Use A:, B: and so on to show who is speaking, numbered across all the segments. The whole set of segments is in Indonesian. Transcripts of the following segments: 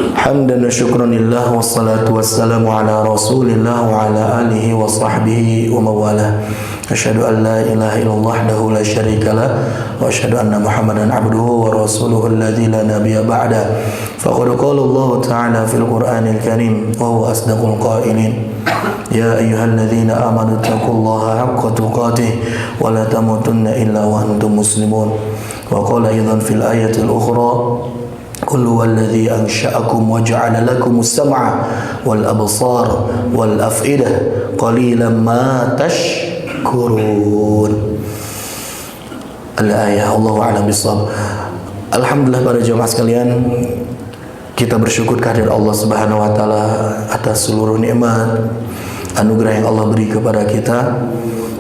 A: Hamdan wa syukran lillah wassalatu wassalamu ala rasulillah wa ala alihi wa sahbihi wa mawalah. Asyhadu an la ilaha illallah wahdahu la syarika lah wa asyhadu anna Muhammadan abduhu wa rasuluhu alladzi la nabiyya ba'da. Faqad qala Allah ta'ala fil Qur'anil Karim wa huwa asdaqul qailin. Ya ayyuhalladzina amanu taqullaha haqqa tuqatih wa la tamutunna illa wa antum muslimun. Wa qala aidan fil ayatil ukhra Qul huwallazi ansha'akum wa ja'ala lakumus sam'a wal absar wal af'idah qalilan ma tashkurun. Al-ayah. Allahu a'lam bishawab. Alhamdulillah para jemaah sekalian, kita bersyukur kehadirat Allah Subhanahu wa taala atas seluruh nikmat anugerah yang Allah beri kepada kita,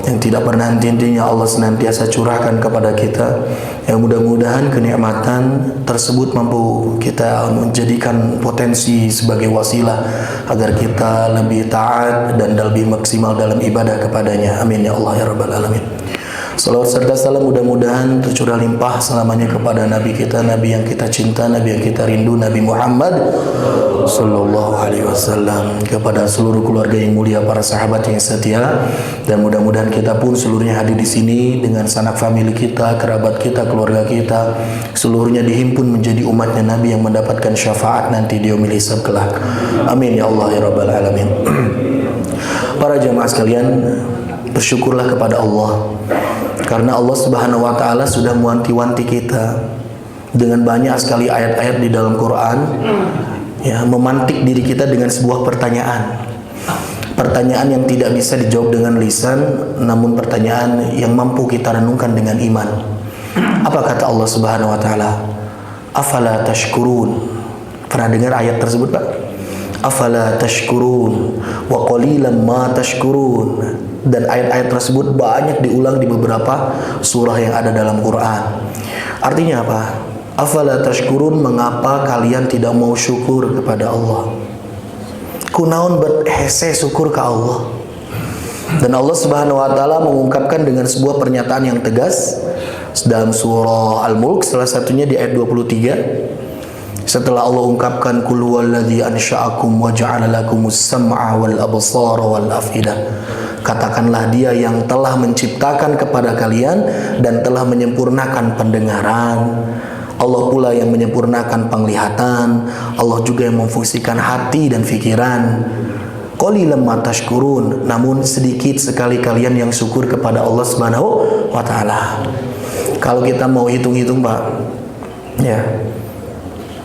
A: yang tidak pernah henti-hentinya Allah senantiasa curahkan kepada kita. Yang mudah-mudahan kenikmatan tersebut mampu kita menjadikan potensi sebagai wasilah agar kita lebih taat dan lebih maksimal dalam ibadah kepadanya. Amin ya Allah ya Rabbal Alamin. Salawat serta salam mudah-mudahan tercurah limpah selamanya kepada Nabi kita, Nabi yang kita cinta, Nabi yang kita rindu, Nabi Muhammad Sallallahu Alaihi Wasallam, kepada seluruh keluarga yang mulia, para sahabat yang setia, dan mudah-mudahan kita pun seluruhnya hadir di sini dengan sanak famili kita, kerabat kita, keluarga kita, seluruhnya dihimpun menjadi umatnya Nabi yang mendapatkan syafaat nanti di yaumil hisab kelak. Amin ya Allah ya Rabbal Alamin. Para jemaah sekalian, bersyukurlah kepada Allah karena Allah Subhanahu wa taala sudah mewanti-wanti kita dengan banyak sekali ayat-ayat di dalam Quran, ya, memantik diri kita dengan sebuah pertanyaan yang tidak bisa dijawab dengan lisan, namun pertanyaan yang mampu kita renungkan dengan iman. Apa kata Allah Subhanahu wa taala? Afala tashkurun. Pernah dengar ayat tersebut, Pak? Afala tashkurun wa qalilan ma tashkurun. Dan ayat-ayat tersebut banyak diulang di beberapa surah yang ada dalam Quran. Artinya apa? Afala tashkurun, mengapa kalian tidak mau syukur kepada Allah? Kunaon berhese syukur ke Allah. Dan Allah Subhanahu wa taala mengungkapkan dengan sebuah pernyataan yang tegas dalam surah Al-Mulk, salah satunya di ayat 23. Setelah Allah ungkapkan qul huwallazi ansha'akum wa ja'ala lakumus sam'a wal absara wal afidah. Katakanlah dia yang telah menciptakan kepada kalian dan telah menyempurnakan pendengaran. Allah pula yang menyempurnakan penglihatan. Allah juga yang memfungsikan hati dan fikiran. Qalilan ma tashkurun, namun sedikit sekali kalian yang syukur kepada Allah Subhanahu wa taala. Kalau kita mau hitung-hitung, Pak, ya,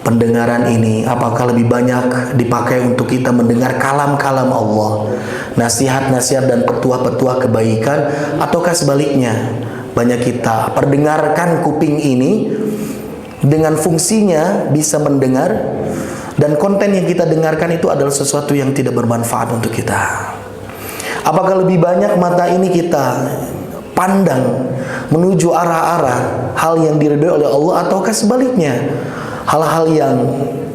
A: pendengaran ini apakah lebih banyak dipakai untuk kita mendengar kalam-kalam Allah, nasihat-nasihat dan petuah-petuah kebaikan, ataukah sebaliknya banyak kita perdengarkan kuping ini dengan fungsinya bisa mendengar, dan konten yang kita dengarkan itu adalah sesuatu yang tidak bermanfaat untuk kita? Apakah lebih banyak mata ini kita pandang menuju arah-arah hal yang diridhoi oleh Allah, ataukah sebaliknya hal-hal yang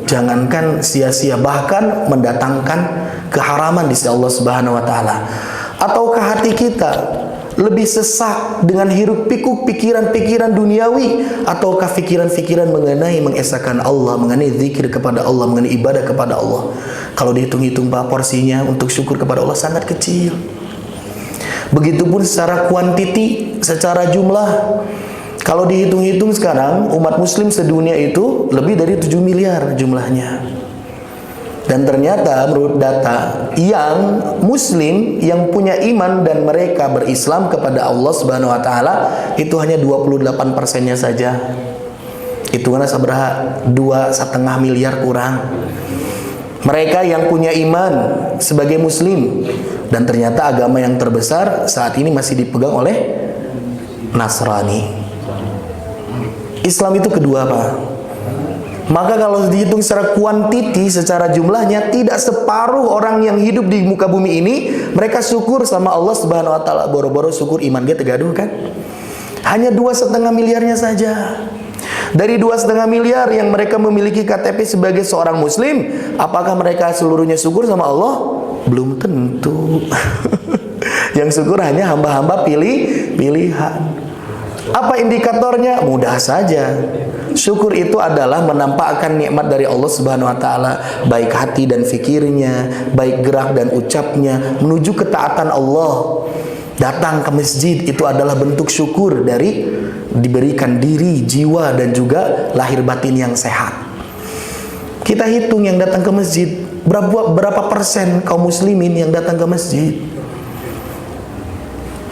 A: jangankan sia-sia, bahkan mendatangkan keharaman di sisi Allah Subhanahu wa taala? Ataukah hati kita lebih sesak dengan hiruk pikuk pikiran-pikiran duniawi, ataukah pikiran-pikiran mengenai mengesahkan Allah, mengenai zikir kepada Allah, mengenai ibadah kepada Allah? Kalau dihitung-hitung, Pak, porsinya untuk syukur kepada Allah sangat kecil. Begitupun secara kuantiti, secara jumlah. Kalau dihitung-hitung sekarang, umat muslim sedunia itu lebih dari 7 miliar jumlahnya. Dan ternyata menurut data, yang muslim yang punya iman dan mereka berislam kepada Allah Subhanahu wa taala itu hanya 28%-nya saja. Hitungannya seberapa? 2,5 miliar kurang. Mereka yang punya iman sebagai muslim, dan ternyata agama yang terbesar saat ini masih dipegang oleh Nasrani. Islam itu kedua, Pak. Maka kalau dihitung secara kuantiti, secara jumlahnya, tidak separuh orang yang hidup di muka bumi ini mereka syukur sama Allah Subhanahu wa taala. Boro-boro syukur iman dia tegaduh kan? Hanya 2,5 miliarnya saja. Dari 2,5 miliar yang mereka memiliki KTP sebagai seorang muslim, apakah mereka seluruhnya syukur sama Allah? Belum tentu. Yang syukur hanya hamba-hamba pilihan. Apa indikatornya? Mudah saja. Syukur itu adalah menampakkan nikmat dari Allah Subhanahu wa taala, baik hati dan fikirnya, baik gerak dan ucapnya menuju ketaatan Allah. Datang ke masjid itu adalah bentuk syukur dari diberikan diri, jiwa dan juga lahir batin yang sehat. Kita hitung yang datang ke masjid, berapa persen kaum muslimin yang datang ke masjid?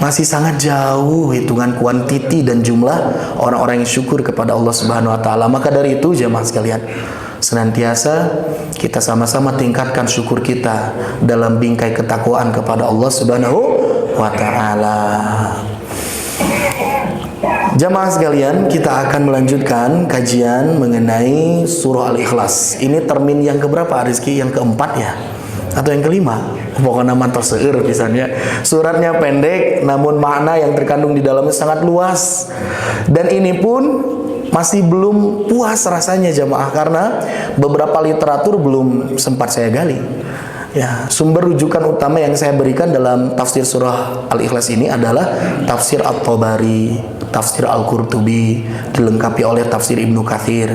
A: Masih sangat jauh hitungan kuantiti dan jumlah orang-orang yang syukur kepada Allah Subhanahu wa taala. Maka dari itu jemaah sekalian, senantiasa kita sama-sama tingkatkan syukur kita dalam bingkai ketakwaan kepada Allah Subhanahu wa taala. Jemaah sekalian, kita akan melanjutkan kajian mengenai surah Al-Ikhlas. Ini termin yang keberapa, Rizky? Yang keempat ya? Atau yang kelima? Pokoknya mantel seueur pisannya. Suratnya pendek, namun makna yang terkandung di dalamnya sangat luas. Dan ini pun masih belum puas rasanya jamaah, karena beberapa literatur belum sempat saya gali. Ya, sumber rujukan utama yang saya berikan dalam tafsir surah Al-Ikhlas ini adalah tafsir At-Tabari, tafsir Al-Qurtubi, dilengkapi oleh tafsir Ibnu Katsir.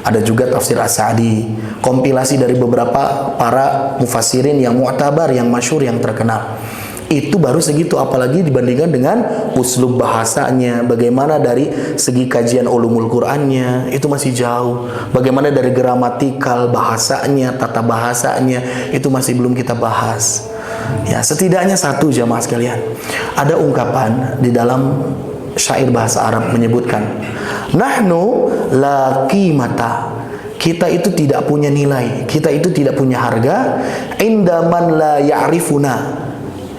A: Ada juga tafsir As-Sa'di, kompilasi dari beberapa para mufassirin yang mu'tabar, yang masyhur, yang terkenal. Itu baru segitu, apalagi dibandingkan dengan uslub bahasanya, bagaimana dari segi kajian ulumul Qur'annya, itu masih jauh. Bagaimana dari gramatikal bahasanya, tata bahasanya, itu masih belum kita bahas. Ya, setidaknya satu jamaah sekalian. Ada ungkapan di dalam syair bahasa Arab menyebutkan, nahnu la qimata, kita itu tidak punya nilai, kita itu tidak punya harga, indaman la ya'rifuna,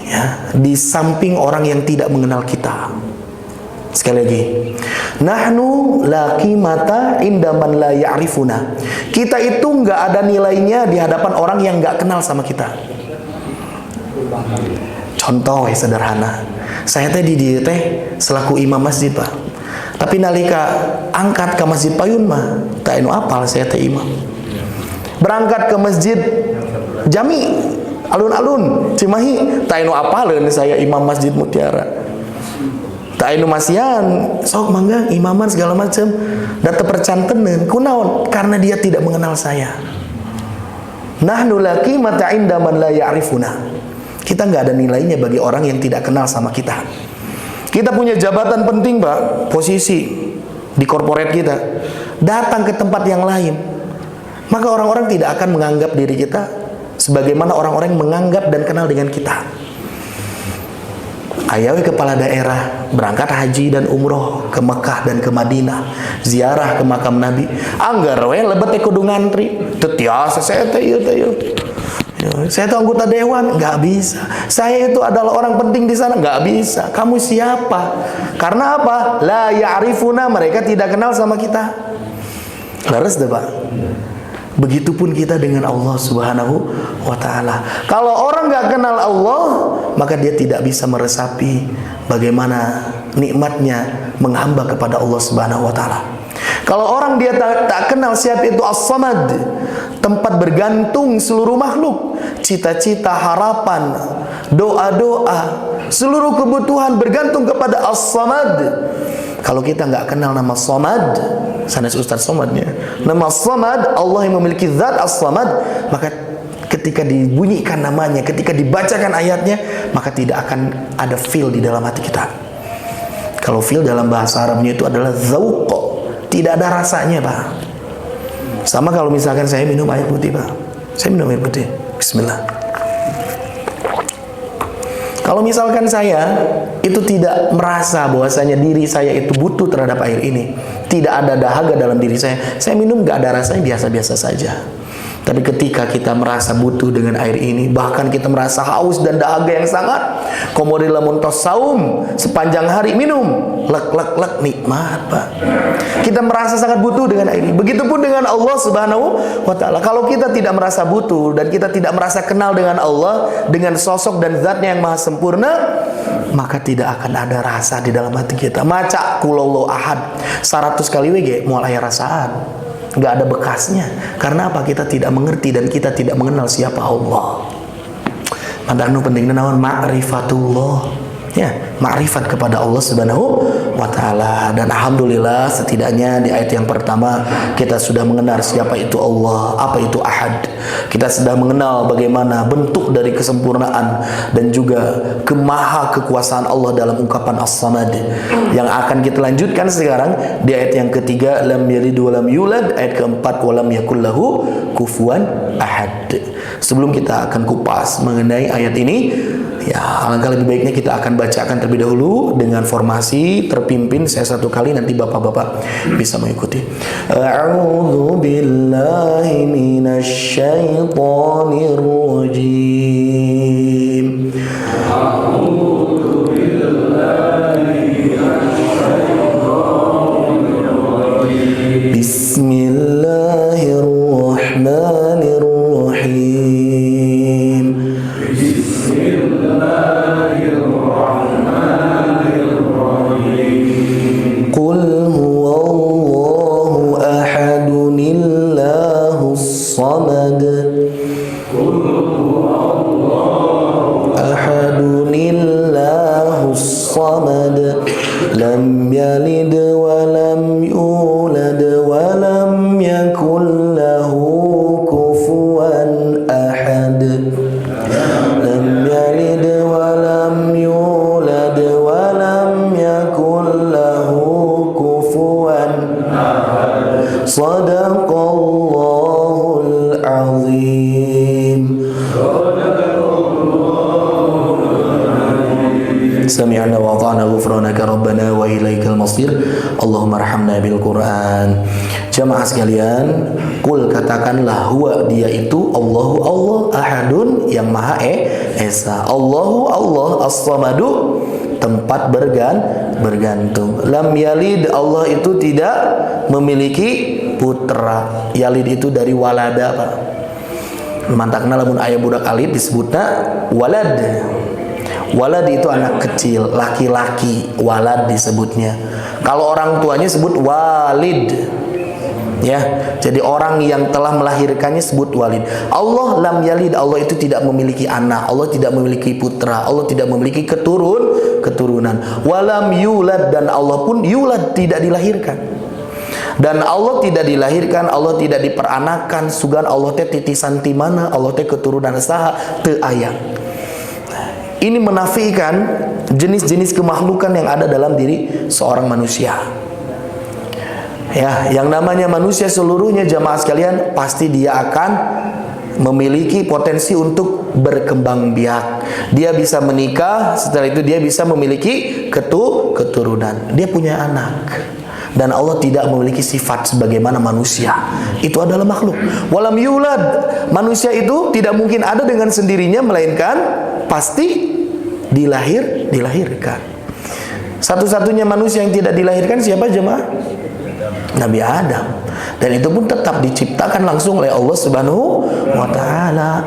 A: ya, di samping orang yang tidak mengenal kita. Sekali lagi, nahnu la qimata indaman la ya'rifuna, kita itu nggak ada nilainya di hadapan orang yang nggak kenal sama kita. Contoh sederhana, saya tadi di teh selaku imam masjid Pak, tapi nalika angkat ke masjid payun mah tak anu apal saya teh imam. Berangkat ke masjid Jami alun-alun Cimahi tak anu apaleun saya imam masjid Mutiara. Tak anu masian sok mangga imaman segala macam da teu percanteun kunaon, karena dia tidak mengenal saya. Nahnu la qimata inda man la ya'rifuna, kita nggak ada nilainya bagi orang yang tidak kenal sama kita. Kita punya jabatan penting Pak, posisi di korporat kita, datang ke tempat yang lain, maka orang-orang tidak akan menganggap diri kita sebagaimana orang-orang yang menganggap dan kenal dengan kita. Ayawi kepala daerah berangkat haji dan umroh ke Mekah dan ke Madinah, ziarah ke makam Nabi, anggar we lebet teh kudu ngantri, teu tiasa saya teh ieu teh ieu. Saya itu anggota dewan, nggak bisa. Saya itu adalah orang penting di sana, nggak bisa. Kamu siapa? Karena apa? La ya'rifuna, mereka tidak kenal sama kita. Laras deh Pak. Begitupun kita dengan Allah Subhanahu wa ta'ala. Kalau orang nggak kenal Allah, maka dia tidak bisa meresapi bagaimana nikmatnya menghamba kepada Allah Subhanahu wa ta'ala. Kalau orang dia tak kenal siapa itu As-Samad, tempat bergantung seluruh makhluk, cita-cita, harapan, doa-doa, seluruh kebutuhan bergantung kepada As-Samad. Kalau kita nggak kenal nama Samad, sanes Ustaz Samadnya, nama Samad, Allah yang memiliki zat As-Samad, maka ketika dibunyikan namanya, ketika dibacakan ayatnya, maka tidak akan ada feel di dalam hati kita. Kalau feel dalam bahasa Arabnya itu adalah zauq, tidak ada rasanya Pak. Sama kalau misalkan saya minum air putih Pak, saya minum air putih, bismillah. Kalau misalkan saya itu tidak merasa bahwasanya diri saya itu butuh terhadap air ini, tidak ada dahaga dalam diri saya minum nggak ada rasanya, biasa-biasa saja. Tapi ketika kita merasa butuh dengan air ini, bahkan kita merasa haus dan dahaga yang sangat, komodil lamun tos saum sepanjang hari minum, lek nikmat Pak. Kita merasa sangat butuh dengan air ini. Begitupun dengan Allah Subhanahu wa ta'ala. Kalau kita tidak merasa butuh dan kita tidak merasa kenal dengan Allah, dengan sosok dan zatnya yang maha sempurna, maka tidak akan ada rasa di dalam hati kita. Maca kulullahu ahad 100 kali we moal aya rasaan. Nggak ada bekasnya. Karena apa? Kita tidak mengerti dan kita tidak mengenal siapa Allah. Padahal pentingnya naon ma'rifatullah. Ya, makrifat kepada Allah Subhanahu wa taala. Dan alhamdulillah setidaknya di ayat yang pertama kita sudah mengenal siapa itu Allah, apa itu Ahad. Kita sudah mengenal bagaimana bentuk dari kesempurnaan dan juga kemaha kekuasaan Allah dalam ungkapan As-Samad. Yang akan kita lanjutkan sekarang di ayat yang ketiga, lam yalid wa lam yulad, ayat keempat, wa lam yakul lahu kufuwan ahad. Sebelum kita akan kupas mengenai ayat ini, ya, alangkah lebih baiknya kita akan bacakan terlebih dahulu dengan formasi terpimpin saya satu kali, nanti bapak-bapak bisa mengikuti. A'udzu billahi minasy syaithanir rajim. A'udzu billahi minasyaitonir rajim. Bismillahirrahmanirrahim. Lam yalid wa lam yulad wa lam yakul lahu kufuwan ahad. Lam yalid wa lam yulad wa lam yakul lahu kufuwan ahad. Shadaqallahul azim. Sami'na wa ata'na ghufranaka rabbana wa ilaikal masir. Allahumma arhamna bil Qur'an. Jamaah sekalian, qul katakanlah, huwa dia itu, Allahu Allah, ahadun yang maha esa. Allahu Allah, as-samadu tempat bergantung. Lam yalid, Allah itu tidak memiliki putra. Yalid itu dari walada, Pak. Mantakna lamun aya budak alit disebutna walad. Walad itu anak kecil, laki-laki, walad disebutnya. Kalau orang tuanya sebut walid. Ya, jadi orang yang telah melahirkannya sebut walid. Allah lam yalid, Allah itu tidak memiliki anak, Allah tidak memiliki putra, Allah tidak memiliki keturunan. Walam yulad, dan Allah pun yulad, tidak dilahirkan. Dan Allah tidak dilahirkan, Allah tidak diperanakan, sugan Allah teh titisan ti mana, Allah teh keturunan saha teu aya. Ini menafikan jenis-jenis kemakhlukan yang ada dalam diri seorang manusia. Ya, yang namanya manusia seluruhnya, jamaah sekalian, pasti dia akan memiliki potensi untuk berkembang biak. Dia bisa menikah, setelah itu dia bisa memiliki keturunan. Dia punya anak. Dan Allah tidak memiliki sifat sebagaimana manusia. Itu adalah makhluk. Walam yulad, manusia itu tidak mungkin ada dengan sendirinya, melainkan pasti dilahirkan. Satu-satunya manusia yang tidak dilahirkan siapa, jemaah? Nabi Adam. Dan itu pun tetap diciptakan langsung oleh Allah Subhanahu wa taala.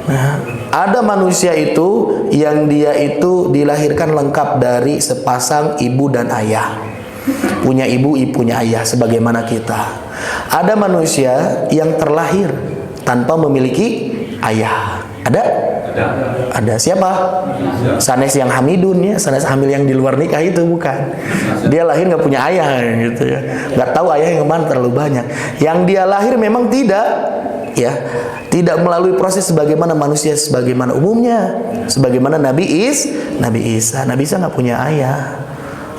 A: Nah, ada manusia itu yang dia itu dilahirkan lengkap dari sepasang ibu dan ayah. Punya ibu, punya ayah sebagaimana kita. Ada manusia yang terlahir tanpa memiliki ayah. Ada siapa? Sanes yang hamidun, ya, sanes hamil yang di luar nikah itu bukan. Dia lahir nggak punya ayah gitu ya. Nggak tahu ayah yang kemana, terlalu banyak. Yang dia lahir memang tidak melalui proses sebagaimana manusia sebagaimana umumnya. Sebagaimana Nabi Isa nggak punya ayah.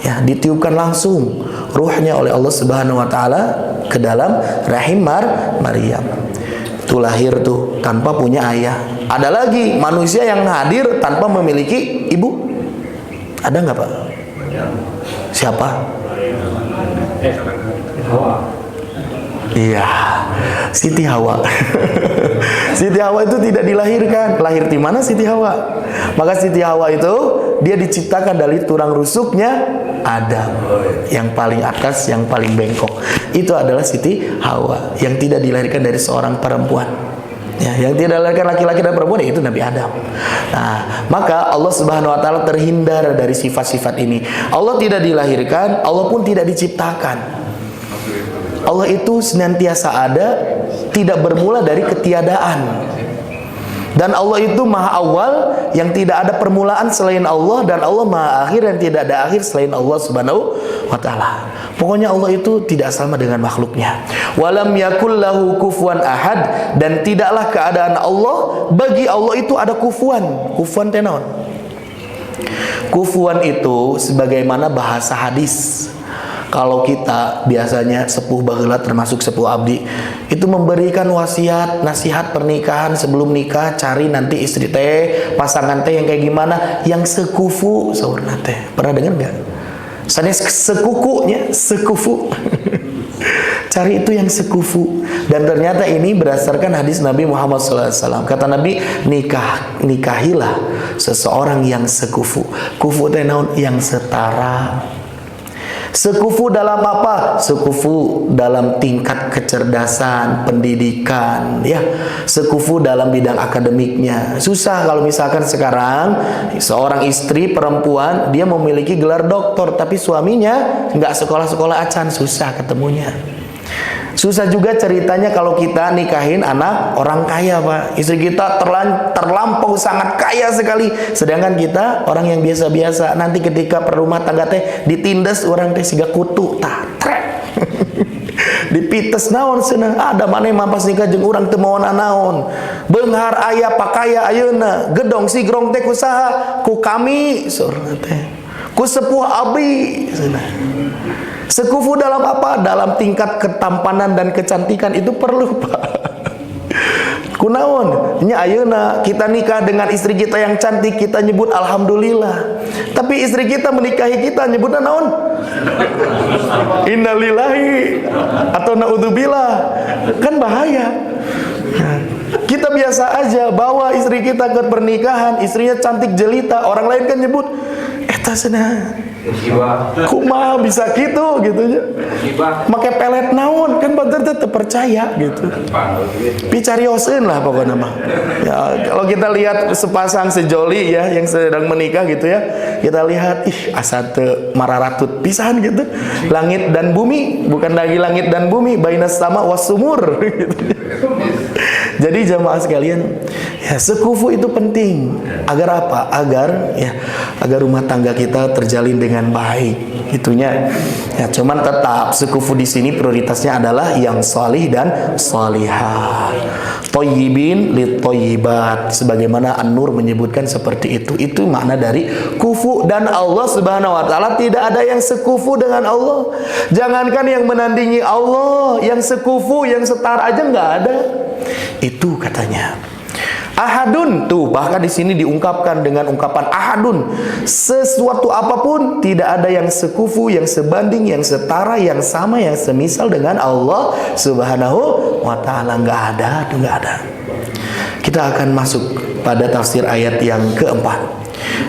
A: Ya, ditiupkan langsung ruhnya oleh Allah Subhanahu wa taala ke dalam rahim Maryam. Itu lahir tuh tanpa punya ayah. Ada lagi manusia yang hadir tanpa memiliki ibu. Ada nggak, Pak? Siapa? Iya, Siti Hawa. Siti Hawa itu tidak dilahirkan. Lahir di mana Siti Hawa? Maka Siti Hawa itu dia diciptakan dari tulang rusuknya Adam, yang paling atas, yang paling bengkok. Itu adalah Siti Hawa yang tidak dilahirkan dari seorang perempuan. Ya, yang tidak dilahirkan laki-laki dan perempuan, itu Nabi Adam. Nah, maka Allah Subhanahu wa taala terhindar dari sifat-sifat ini. Allah tidak dilahirkan, Allah pun tidak diciptakan. Allah itu senantiasa ada, tidak bermula dari ketiadaan. Dan Allah itu maha awal yang tidak ada permulaan selain Allah, dan Allah maha akhir yang tidak ada akhir selain Allah subhanahu wa ta'ala. Pokoknya Allah itu tidak sama dengan makhluknya. Walam yakul lahu kufuwan ahad, dan tidaklah keadaan Allah, bagi Allah itu ada kufuwan. Kufuwan tenaun. Kufuwan itu sebagaimana bahasa hadis. Kalau kita biasanya sepuh baheula termasuk sepuh abdi itu memberikan wasiat, nasihat pernikahan sebelum nikah, cari nanti istri teh, pasangan teh yang kayak gimana, yang sekufu saurna teh. Pernah dengar nggak? Sanes sekukunya, sekufu. Cari itu yang sekufu. Dan ternyata ini berdasarkan hadis Nabi Muhammad SAW. Kata Nabi, nikahilah seseorang yang sekufu. Kufu teh naon? Yang setara. Sekufu dalam apa? Sekufu dalam tingkat kecerdasan, pendidikan, ya. Sekufu dalam bidang akademiknya. Susah kalau misalkan sekarang seorang istri perempuan dia memiliki gelar doktor, tapi suaminya nggak sekolah-sekolah acan, susah ketemunya. Susah juga ceritanya kalau kita nikahin anak orang kaya, Pak. Istri kita terlampau sangat kaya sekali, sedangkan kita orang yang biasa-biasa. Nanti ketika perumah tangga teh ditindas orang teh siga kutu, trek. Dipites naon cenah, ada maneh mampas nikah jeung urang teu mawan naon. Beunghar aya pakaya ayeuna, gedong sigrong teh kusaha? Ku kami, surna teh. Ku sepuh abdi cenah. Sekufu dalam apa? Dalam tingkat ketampanan dan kecantikan itu perlu, Pak. Kunaon? Nya ayeuna kita nikah dengan istri kita yang cantik, kita nyebut alhamdulillah. Tapi istri kita menikahi kita nyebutnya naon? Innalillahi atau naudzubillah. Kan bahaya. Kita biasa aja bawa istri kita ke pernikahan, istrinya cantik jelita, orang lain kan nyebut eta cenah kumaha bisa gitu ya. Make pelet naon kan bener teh percaya gitu. Picarioseun lah pokoknya mah. Ya, kalau kita lihat sepasang sejoli ya yang sedang menikah gitu ya, kita lihat asa teu mararatut pisan gitu. Langit dan bumi, bukan lagi langit dan bumi, bainas sama wasumur gitu. Jadi jamaah sekalian, ya sekufu itu penting. Agar apa? Agar rumah tangga kita terjalin dengan baik. Itunya. Ya, cuman tetap sekufu di sini prioritasnya adalah yang salih dan salihah. Thayyibin lit thayyibat. Sebagaimana An-Nur menyebutkan seperti itu. Itu makna dari kufu, dan Allah Subhanahu wa taala tidak ada yang sekufu dengan Allah. Jangankan yang menandingi Allah, yang sekufu, yang setara aja nggak ada. Itu katanya. Ahadun, tuh bahkan di sini diungkapkan dengan ungkapan ahadun. Sesuatu apapun tidak ada yang sekufu, yang sebanding, yang setara, yang sama, yang semisal dengan Allah Subhanahu wa taala. Nggak ada, itu nggak ada. Kita akan masuk pada tafsir ayat yang keempat.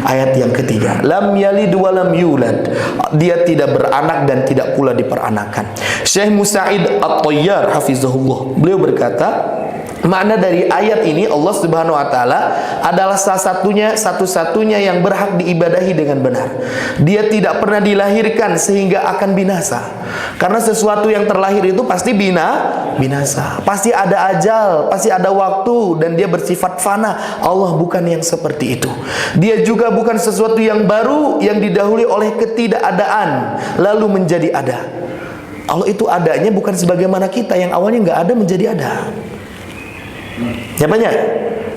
A: Ayat yang ketiga, lam yalid wa lam yulad. Dia tidak beranak dan tidak pula diperanakan. Syekh Musa'id At-Tayyar hafizahullah, beliau berkata, makna dari ayat ini, Allah Subhanahu wa taala adalah satu-satunya yang berhak diibadahi dengan benar. Dia tidak pernah dilahirkan sehingga akan binasa. Karena sesuatu yang terlahir itu pasti binasa. Pasti ada ajal, pasti ada waktu, dan dia bersifat fana. Allah bukan yang seperti itu. Dia juga bukan sesuatu yang baru yang didahului oleh ketidakadaan lalu menjadi ada. Allah itu adanya bukan sebagaimana kita yang awalnya nggak ada menjadi ada. Ya banyak.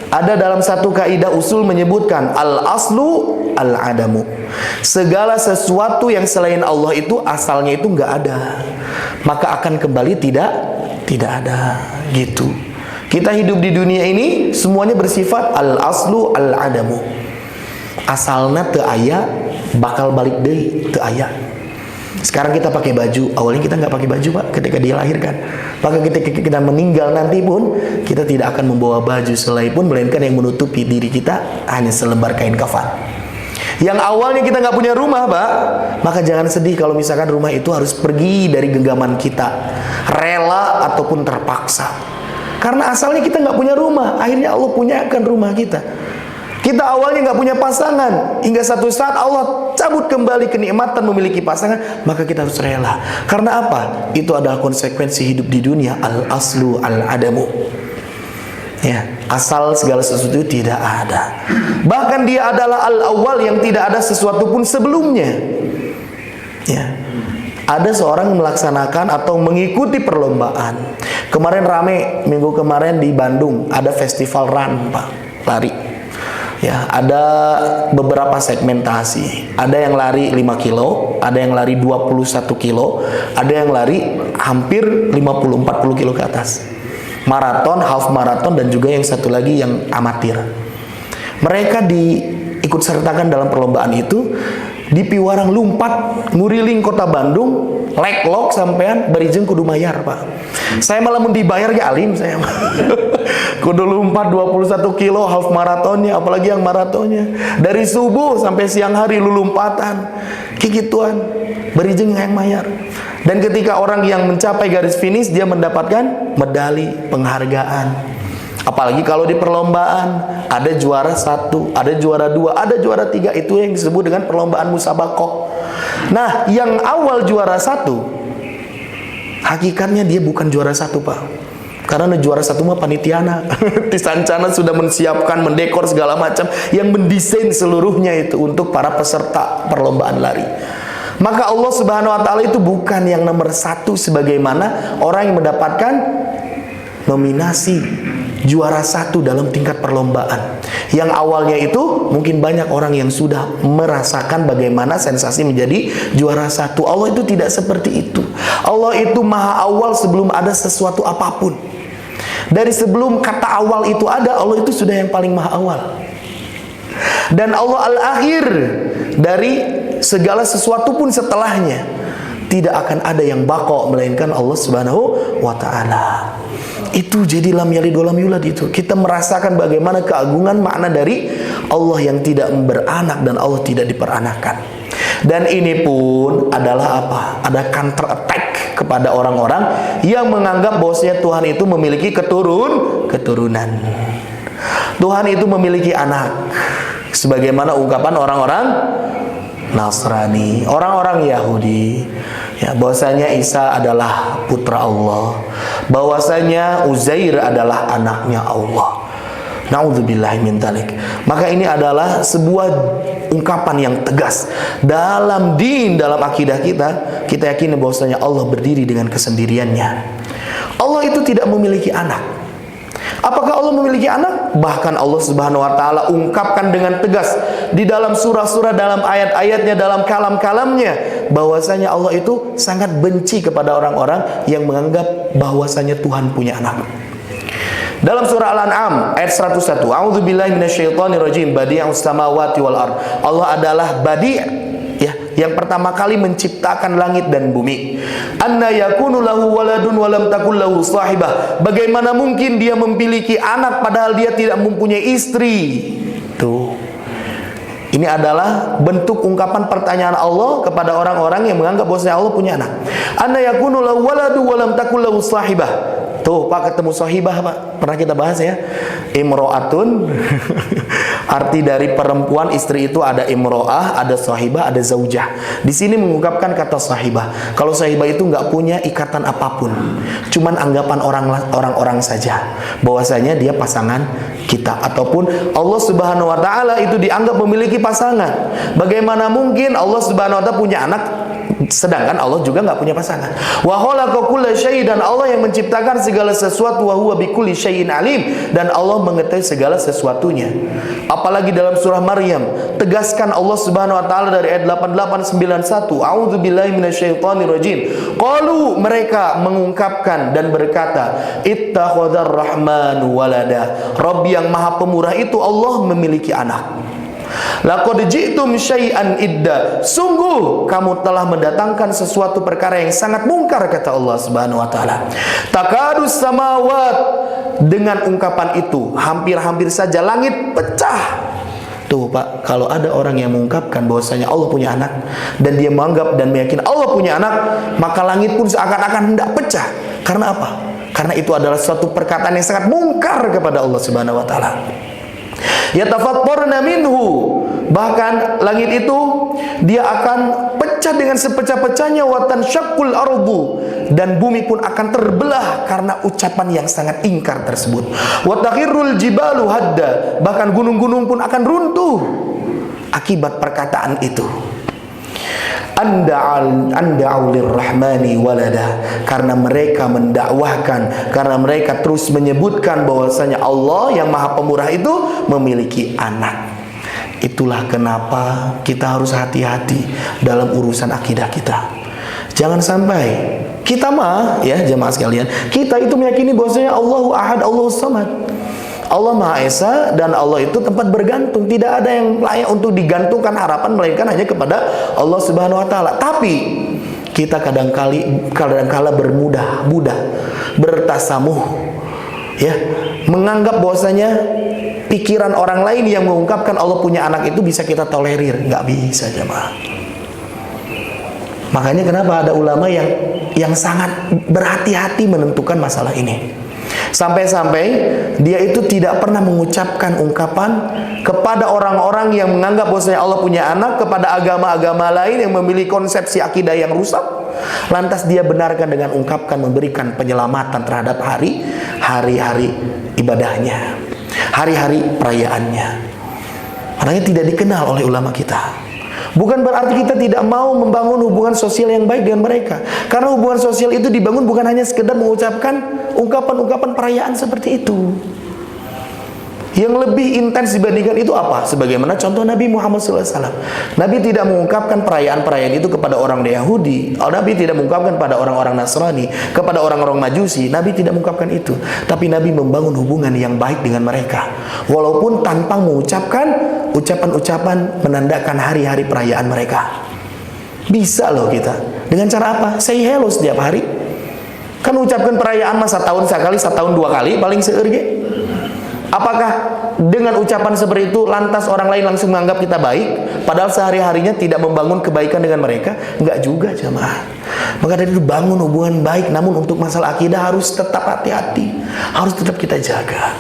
A: Ada dalam satu kaidah usul menyebutkan al-aslu al-adamu. Segala sesuatu yang selain Allah itu asalnya itu nggak ada, maka akan kembali tidak ada gitu. Kita hidup di dunia ini semuanya bersifat al-aslu al-adamu. Asalna teu aya, bakal balik deui teu aya. Sekarang kita pakai baju, awalnya kita nggak pakai baju, Pak, ketika dia lahirkan. Maka ketika kita meninggal nanti pun kita tidak akan membawa baju selai pun, melainkan yang menutupi diri kita hanya selembar kain kafan. Yang awalnya kita nggak punya rumah, Pak, maka jangan sedih kalau misalkan rumah itu harus pergi dari genggaman kita, rela ataupun terpaksa. Karena asalnya kita nggak punya rumah, akhirnya Allah punyakan rumah kita. Kita awalnya nggak punya pasangan, hingga satu saat Allah cabut kembali kenikmatan memiliki pasangan, maka kita harus rela. Karena apa? Itu adalah konsekuensi hidup di dunia, al-aslu al-adamu. Ya, asal segala sesuatu tidak ada. Bahkan dia adalah al-awwal yang tidak ada sesuatu pun sebelumnya. Ya. Ada seorang melaksanakan atau mengikuti perlombaan. Kemarin rame, minggu kemarin di Bandung ada festival run, Pak, lari. Ya, ada beberapa segmentasi. Ada yang lari 5 kilo, ada yang lari 21 kilo, ada yang lari hampir 50-40 kilo ke atas. Maraton, half maraton, dan juga yang satu lagi yang amatir. Mereka diikut sertakan dalam perlombaan itu di piwarang lumpat nguriling kota Bandung, leklok sampean berijeng kudu mayar, Pak. Saya malah mau dibayar ke alim saya. Kudu lumpat 21 kilo half maratonnya, apalagi yang maratonnya. Dari subuh sampai siang hari lu lompatan. Kikituan, berijeng yang mayar. Dan ketika orang yang mencapai garis finish, dia mendapatkan medali penghargaan. Apalagi kalau di perlombaan ada juara 1, ada juara 2, ada juara 3, itu yang disebut dengan perlombaan musabakoh. Nah, yang awal juara 1, hakikatnya dia bukan juara 1, Pak. Karena juara 1 mah panitiana. Tisancana sudah menyiapkan, mendekor segala macam, yang mendesain seluruhnya itu untuk para peserta perlombaan lari. Maka Allah Subhanahu wa taala itu bukan yang nomor 1 sebagaimana orang yang mendapatkan nominasi juara 1 dalam tingkat perlombaan. Yang awalnya itu mungkin banyak orang yang sudah merasakan bagaimana sensasi menjadi juara 1. Allah itu tidak seperti itu. Allah itu maha awal sebelum ada sesuatu apapun. Dari sebelum kata awal itu ada, Allah itu sudah yang paling maha awal. Dan Allah al-akhir, dari segala sesuatu pun setelahnya. Tidak akan ada yang baqo melainkan Allah Subhanahu wa taala. Itu jadi lam yalid wa lam yulad itu. Kita merasakan bagaimana keagungan makna dari Allah yang tidak beranak dan Allah tidak diperanakan. Dan ini pun adalah apa? Ada counter attack kepada orang-orang yang menganggap bahwasanya Tuhan itu memiliki keturunan. Tuhan itu memiliki anak. Sebagaimana ungkapan orang-orang Nasrani, orang-orang Yahudi, ya, bahwasanya Isa adalah putra Allah, bahwasanya Uzair adalah anaknya Allah. Na'udzubillahi min dzalik. Maka ini adalah sebuah ungkapan yang tegas dalam din, dalam akidah kita. Kita yakini bahwasanya Allah berdiri dengan kesendiriannya. Allah itu tidak memiliki anak. Apakah Allah memiliki anak? Bahkan Allah Subhanahu wa taala ungkapkan dengan tegas di dalam surah-surah, dalam ayat-ayatnya, dalam kalam-kalamnya, bahwasanya Allah itu sangat benci kepada orang-orang yang menganggap bahwasanya Tuhan punya anak. Dalam surah Al-An'am ayat 101, A'udzubillahi minasyaitonirrajim, badi'us samawati wal ard. Allah adalah badi', ya, yang pertama kali menciptakan langit dan bumi. Anna yakunu lahu waladun wa lam takul lahu sahibah. Bagaimana mungkin dia memiliki anak padahal dia tidak mempunyai istri? Tuh. Ini adalah bentuk ungkapan pertanyaan Allah kepada orang-orang yang menganggap bahwasanya Allah punya anak. Anna yakunu lahu waladun wa lam takul lahu sahibah. Tuh, Pak, ketemu sahibah, Pak. Pernah kita bahas ya. Imro'atun. Arti dari perempuan, istri itu ada imro'ah, ada sahibah, ada zaujah. Di sini mengungkapkan kata sahibah. Kalau sahibah itu nggak punya ikatan apapun. Cuman anggapan orang-orang saja. Bahwasanya dia pasangan kita. Ataupun Allah Subhanahu wa taala itu dianggap memiliki pasangan. Bagaimana mungkin Allah Subhanahu wa taala punya anak sedangkan Allah juga nggak punya pasangan. Wa khalaqa kulla syai', dan Allah yang menciptakan segala sesuatu, wa huwa bikulli syai'in alim, dan Allah mengetahui segala sesuatunya. Apalagi dalam surah Maryam, tegaskan Allah Subhanahu wa taala dari ayat 8891, A'udzubillahi minasyaitonirrajim. Qalu, mereka mengungkapkan dan berkata, ittakhadzar rahmanu walada. Rabb yang Maha Pemurah itu Allah memiliki anak. Laqad ji'tum syai'an idda. Sungguh kamu telah mendatangkan sesuatu perkara yang sangat mungkar, kata Allah Subhanahu wa taala. Takadus samawat, dengan ungkapan itu hampir-hampir saja langit pecah. Tuh, Pak, kalau ada orang yang mengungkapkan bahwasanya Allah punya anak dan dia menganggap dan meyakini Allah punya anak, maka langit pun seakan-akan hendak pecah. Karena apa? Karena itu adalah suatu perkataan yang sangat mungkar kepada Allah Subhanahu wa taala. Yatafattarna minhu, bahkan langit itu dia akan pecah dengan sepecah-pecahnya, wa tansyaqqul ardu, dan bumi pun akan terbelah karena ucapan yang sangat ingkar tersebut. Wa takhirrul jibalu hadda, bahkan gunung-gunung pun akan runtuh akibat perkataan itu. Anda'u lirrahmani walada, karena mereka mendakwahkan, karena mereka terus menyebutkan bahwasanya Allah yang Maha Pemurah itu memiliki anak. Itulah kenapa kita harus hati-hati dalam urusan akidah kita. Jangan sampai kita ya jemaah sekalian, kita itu meyakini bahwasanya Allahu Ahad, Allahu Samad, Allah Maha Esa, dan Allah itu tempat bergantung. Tidak ada yang layak untuk digantungkan harapan melainkan hanya kepada Allah Subhanahu wa taala. Tapi kita kadangkala bermudah bertasamuh, ya, menganggap bahwasanya pikiran orang lain yang mengungkapkan Allah punya anak itu bisa kita tolerir. Nggak bisa, jemaah. Makanya kenapa ada ulama yang sangat berhati-hati menentukan masalah ini. Sampai-sampai dia itu tidak pernah mengucapkan ungkapan kepada orang-orang yang menganggap bahwasanya Allah punya anak, kepada agama-agama lain yang memiliki konsepsi akidah yang rusak. Lantas dia benarkan dengan ungkapkan, memberikan penyelamatan terhadap hari-hari ibadahnya, hari-hari perayaannya. Makanya tidak dikenal oleh ulama kita. Bukan berarti kita tidak mau membangun hubungan sosial yang baik dengan mereka. Karena hubungan sosial itu dibangun bukan hanya sekedar mengucapkan ungkapan-ungkapan perayaan seperti itu. Yang lebih intens dibandingkan itu apa? Sebagaimana contoh Nabi Muhammad SAW. Nabi tidak mengungkapkan perayaan-perayaan itu kepada orang Yahudi. Nabi tidak mengungkapkan pada orang-orang Nasrani, kepada orang-orang Majusi. Nabi tidak mengungkapkan itu. Tapi Nabi membangun hubungan yang baik dengan mereka, walaupun tanpa mengucapkan ucapan-ucapan menandakan hari-hari perayaan mereka. Bisa loh kita. Dengan cara apa? Say hello setiap hari. Kan ucapkan perayaan masa tahun sekali, setahun dua kali, paling seerge. Apakah dengan ucapan seperti itu lantas orang lain langsung menganggap kita baik, padahal sehari-harinya tidak membangun kebaikan dengan mereka? Enggak juga, jemaah. Maka dari itu bangun hubungan baik, namun untuk masalah akidah harus tetap hati-hati, harus tetap kita jaga.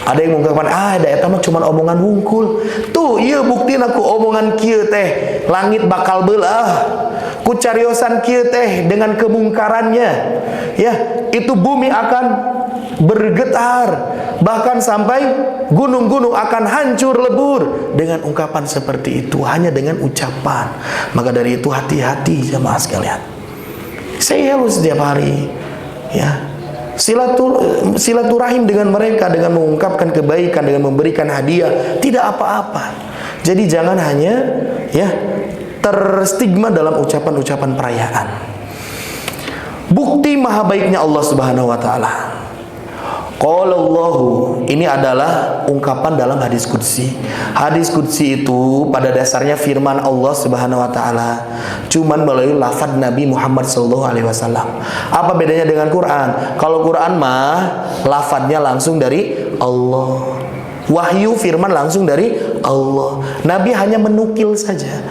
A: Ada yang mengungkapkan, ada eta mah cuma omongan wungkul. Tuh, iya buktiin aku omongan kieu teh, langit bakal belah. Ku cariosan kieu teh dengan kemungkarannya. Ya, itu bumi akan bergetar, bahkan sampai gunung-gunung akan hancur lebur. Dengan ungkapan seperti itu, hanya dengan ucapan. Maka dari itu hati-hati jemaah sekalian. Say hello setiap hari, ya. Silaturahim dengan mereka dengan mengungkapkan kebaikan, dengan memberikan hadiah, tidak apa-apa. Jadi jangan hanya ya terstigma dalam ucapan-ucapan perayaan. Bukti maha baiknya Allah Subhanahu wa taala. Qalallahu, ini adalah ungkapan dalam hadis qudsi. Hadis qudsi itu pada dasarnya firman Allah Subhanahu wa taala, cuman melalui lafaz Nabi Muhammad SAW. Apa bedanya dengan Quran? Kalau Quran mah lafaznya langsung dari Allah. Wahyu firman langsung dari Allah. Nabi hanya menukil saja.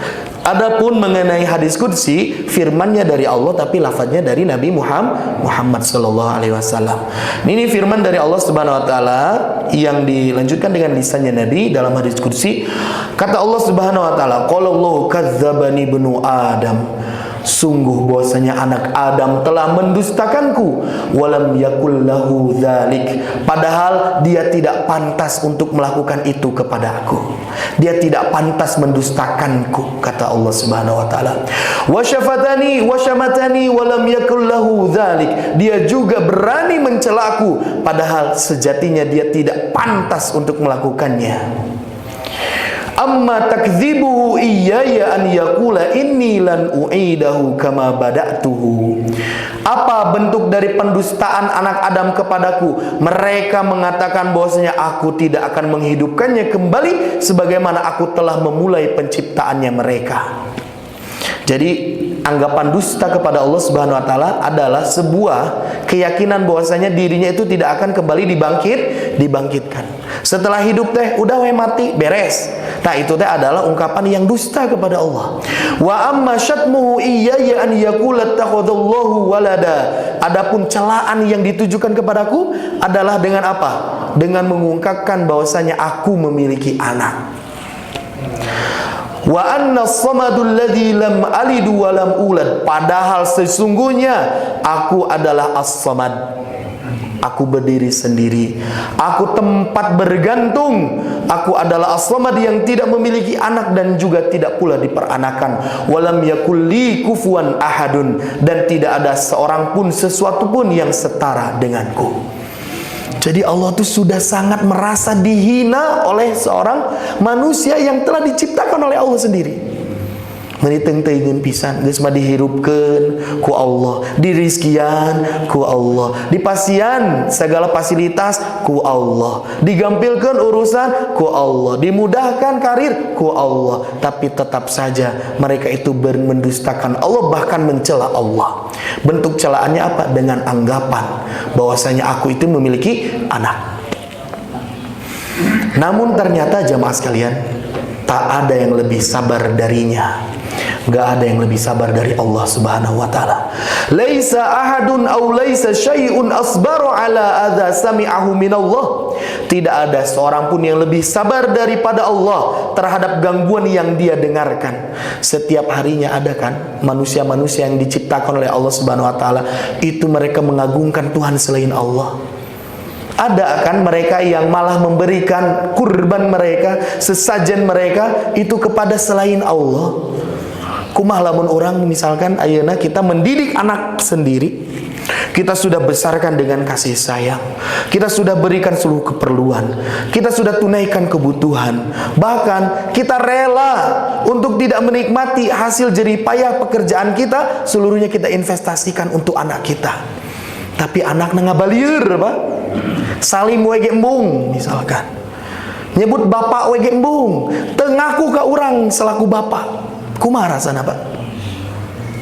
A: Adapun mengenai hadis qudsi, firmannya dari Allah tapi lafaznya dari Nabi Muhammad sallallahu alaihi wasallam. Ini firman dari Allah Subhanahu wa taala yang dilanjutkan dengan lisannya Nabi dalam hadis qudsi. Kata Allah Subhanahu wa taala, "Qalallahu kadzdzabani ibnu Adam." Sungguh bahwasanya anak Adam telah mendustakanku, walam yakul lahu dzalik, padahal dia tidak pantas untuk melakukan itu kepada aku. Dia tidak pantas mendustakanku, kata Allah Subhanahu wa taala. Wa syafatani wa syamatani walam yakul lahu dzalik. Dia juga berani mencelaku, padahal sejatinya dia tidak pantas untuk melakukannya. Amma takdzibuhu iyaya an yaqula inni lan u'idahu kama bada'tuhu. Apa bentuk dari pendustaan anak Adam kepadaku? Mereka mengatakan bahwasanya aku tidak akan menghidupkannya kembali sebagaimana aku telah memulai penciptaannya mereka. Jadi anggapan dusta kepada Allah Subhanahu wa taala adalah sebuah keyakinan bahwasanya dirinya itu tidak akan kembali dibangkitkan. Setelah hidup teh udah mati beres. Nah, itu teh adalah ungkapan yang dusta kepada Allah. Wa amma syatmuhu iyaya an yaqula takhadallahu walada. Adapun celaan yang ditujukan kepadaku adalah dengan apa? Dengan mengungkapkan bahwasanya aku memiliki anak. Wa anna as-samadul ladzi lam alid wa lam ulad. Padahal sesungguhnya aku adalah as-samad. Aku berdiri sendiri, aku tempat bergantung. Aku adalah as-samad yang tidak memiliki anak dan juga tidak pula diperanakan. Walam yakul li kufuwan ahadun, dan tidak ada seorang pun, sesuatu pun yang setara denganku. Jadi Allah itu sudah sangat merasa dihina oleh seorang manusia yang telah diciptakan oleh Allah sendiri. Meniteng-tengen pisan geus mah dihirupkeun ku Allah, dirizkian ku Allah, dipasian segala fasilitas ku Allah, digampilkan urusan ku Allah, dimudahkan karir ku Allah, tapi tetap saja mereka itu mendustakan Allah, bahkan mencela Allah. Bentuk celaannya apa? Dengan anggapan bahwasanya aku itu memiliki anak. Namun ternyata jamaah sekalian, tak ada yang lebih sabar darinya. Gak ada yang lebih sabar dari Allah Subhanahu wa ta'ala. Laisa ahadun aw laisa syai'un asbaru ala adza sami'ahu minallah. Tidak ada seorang pun yang lebih sabar daripada Allah terhadap gangguan yang dia dengarkan. Setiap harinya ada kan manusia-manusia yang diciptakan oleh Allah Subhanahu wa ta'ala, itu mereka mengagungkan Tuhan selain Allah. Ada kan mereka yang malah memberikan kurban mereka, sesajen mereka itu kepada selain Allah. Kumah lamun orang misalkan ayeuna kita mendidik anak sendiri, kita sudah besarkan dengan kasih sayang, kita sudah berikan seluruh keperluan, kita sudah tunaikan kebutuhan, bahkan kita rela untuk tidak menikmati hasil jerih payah pekerjaan kita, seluruhnya kita investasikan untuk anak kita. Tapi anak ngabalieur Pak, salim wege embung misalkan, nyebut bapak wege embung, teu ngaku ka urang selaku bapak. Kumaha rasana Pak?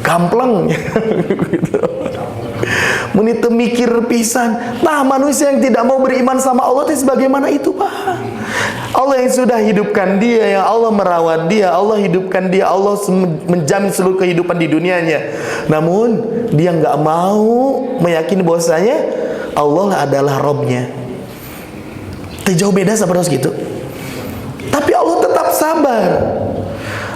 A: Gampleng gitu. Menit mikir pisan. Nah, manusia yang tidak mau beriman sama Allah itu bagaimana itu Pak? Allah yang sudah hidupkan dia, yang Allah merawat dia, Allah hidupkan dia, Allah menjamin seluruh kehidupan di dunianya. Namun dia nggak mau meyakini bahwasanya Allah adalah Robnya. Jauh beda seperti itu. Tapi Allah tetap sabar.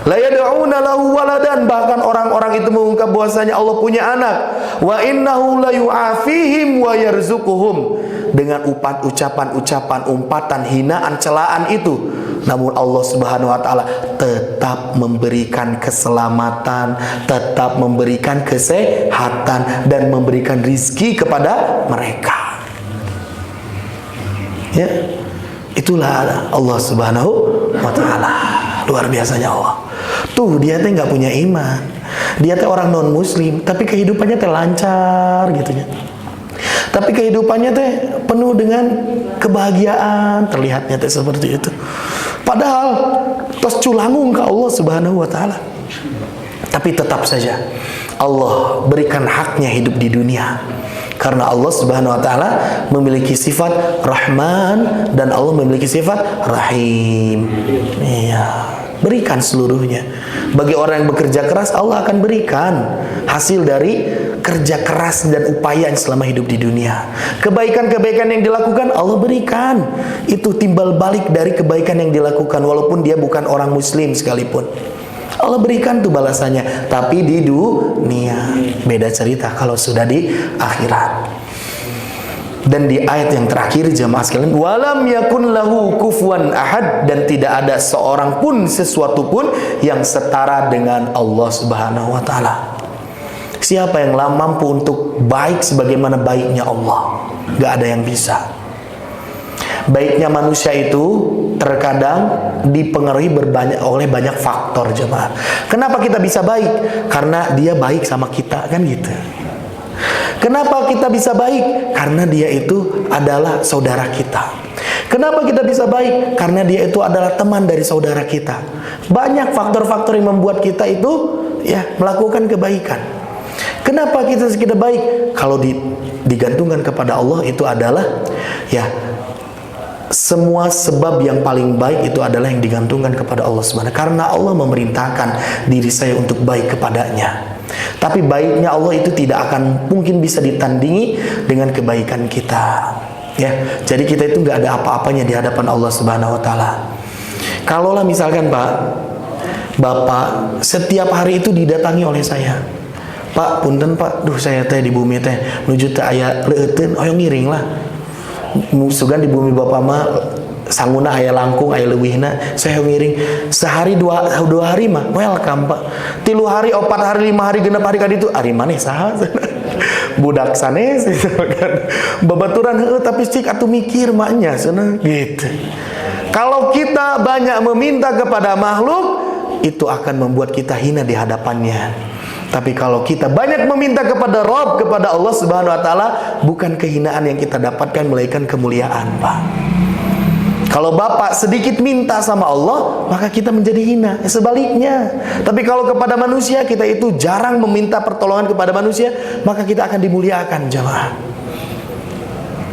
A: La yad'una lahu waladan, bahkan orang-orang itu mengungkap bahwasanya Allah punya anak. Wa innahu la yu'afihim wa yarzuquhum, dengan ucapan-ucapan umpatan, hinaan, celaan itu. Namun Allah Subhanahu wa taala tetap memberikan keselamatan, tetap memberikan kesehatan dan memberikan rizki kepada mereka. Ya. Itulah Allah Subhanahu wa taala. Luar biasanya Allah. Tuh dia teh nggak punya iman, dia teh orang non muslim, tapi kehidupannya teh lancar gitunya. Tapi kehidupannya teh penuh dengan kebahagiaan, terlihatnya teh seperti itu. Padahal tos culangung ke Allah Subhanahu wa taala. Tapi tetap saja Allah berikan haknya hidup di dunia. Karena Allah Subhanahu wa taala memiliki sifat Rahman dan Allah memiliki sifat Rahim. Iya, berikan seluruhnya. Bagi orang yang bekerja keras, Allah akan berikan hasil dari kerja keras dan upaya selama hidup di dunia. Kebaikan-kebaikan yang dilakukan Allah berikan. Itu timbal balik dari kebaikan yang dilakukan walaupun dia bukan orang muslim sekalipun. Allah berikan tuh balasannya, tapi di dunia. Beda cerita kalau sudah di akhirat. Dan di ayat yang terakhir jamaah sekalian, walam yakun lahu kufuwan ahad, dan tidak ada seorang pun, sesuatu pun yang setara dengan Allah Subhanahu wa taala. Siapa yang mampu untuk baik sebagaimana baiknya Allah? Gak ada yang bisa. Baiknya manusia itu terkadang dipengaruhi oleh banyak faktor jemaah. Kenapa kita bisa baik? Karena dia baik sama kita, kan gitu. Kenapa kita bisa baik? Karena dia itu adalah saudara kita. Kenapa kita bisa baik? Karena dia itu adalah teman dari saudara kita. Banyak faktor-faktor yang membuat kita itu ya melakukan kebaikan. Kenapa kita baik? Kalau digantungkan kepada Allah itu adalah ya, semua sebab yang paling baik itu adalah yang digantungkan kepada Allah Subhanahu. Karena Allah memerintahkan diri saya untuk baik kepadanya. Tapi baiknya Allah itu tidak akan mungkin bisa ditandingi dengan kebaikan kita. Ya, jadi kita itu nggak ada apa-apanya di hadapan Allah Subhanahu Wa Taala. Kalaulah misalkan Pak, Bapak setiap hari itu didatangi oleh saya. Pak, punten Pak, duh saya teh di bumi teh nuju teh aya leuteun, hoyong ngiring lah. Musugan di bumi Bapak mah sanguna aya langkung aya leuwihna, saya ngiring. Sehari dua hari mah welcome Pak. 3 hari, 4 hari, 5 hari, 6 hari kaditu ari maneh saha? Budak sanes gitu kan. Babaturan heueuh tapi cik atuh mikir maknya cenah gitu. Kalau kita banyak meminta kepada makhluk, itu akan membuat kita hina di hadapannya. Tapi kalau kita banyak meminta kepada Rabb, kepada Allah Subhanahu wa taala, bukan kehinaan yang kita dapatkan melainkan kemuliaan, Pak. Kalau Bapak sedikit minta sama Allah, maka kita menjadi hina. Sebaliknya. Tapi kalau kepada manusia kita itu jarang meminta pertolongan kepada manusia, maka kita akan dimuliakan, jemaah.